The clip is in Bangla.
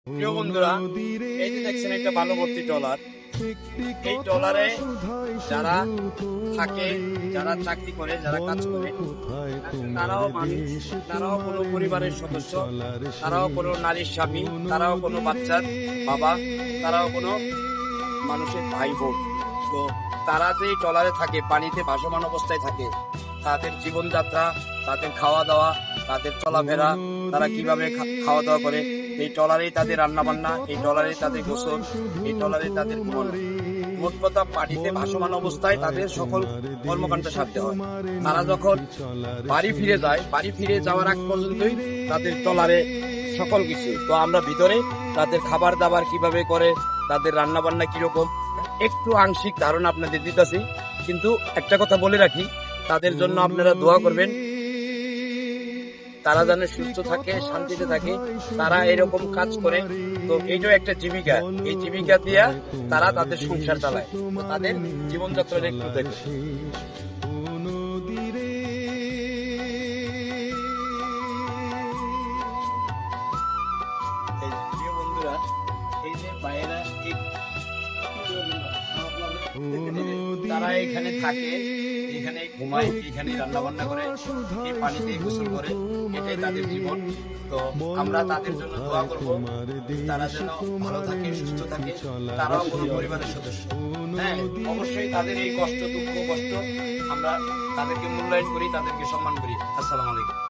প্রিয় বন্ধুরা, এই যে দেখছেন একটা বালুভর্তি ট্রলার। এই ট্রলারে যারা থাকে, যারা চাকরি করে, যারা কাজ করে, তারাও মানুষ, তারাও কোনো পরিবারের সদস্য, তারাও কোনো নারীর স্বামী, তারাও কোনো বাচ্চার বাবা, তারাও কোনো মানুষের ভাই বোন। তো তারা যে ট্রলারে থাকে, পানিতে ভাসমান অবস্থায় থাকে, তাদের জীবনযাত্রা, তাদের খাওয়া দাওয়া, তাদের চলাফেরা, তারা কিভাবে খাওয়া দাওয়া করে, এই ট্রলারেই তাদের রান্না বান্না, এই ট্রলারেই তাদের গোসল, এই ট্রলারেই তাদের ঘুমানো। মোট কথা, পানিতে ভাসমান অবস্থায় তাদের সকল কর্মকাণ্ড সারতে হয়। তারা যখন বাড়ি ফিরে যায়, বাড়ি ফিরে যাওয়ার আগ পর্যন্তই তাদের ট্রলারে সকল কিছু। তো আমরা ভিতরে তাদের খাবার দাবার কিভাবে করে, তাদের রান্না বান্না কিরকম, একটু আংশিক ধারণা আপনাদের দিতেছি। কিন্তু একটা কথা বলে রাখি, তাদের জন্য আপনারা দোয়া করবেন, তারা যেন সুস্থ থাকে, শান্তিতে থাকে। তারা এরকম কাজ করে, তো এইটাও একটা জীবিকা। এই জীবিকা দিয়া তারা তাদের সংসার চালায়, তো তাদের জীবনযাত্রার একটু দেখে। প্রিয় বন্ধুরা, এই যে বাইরা তারা এখানে থাকে, এখানে ঘুমায়, এখানে রান্না বান্না করে, এই পানিতে গোসল করে, এটাই তাদের জীবন। তো আমরা তাদের জন্য দোয়া করব, তারা যেন ভালো থাকে, সুস্থ থাকে, তারাও কোনো পরিবারের সদস্য। হ্যাঁ, অবশ্যই তাদের এই কষ্ট, দুঃখ, কষ্ট আমরা তাদেরকে মূল্যায়ন করি, তাদেরকে সম্মান করি। আসসালামু আলাইকুম।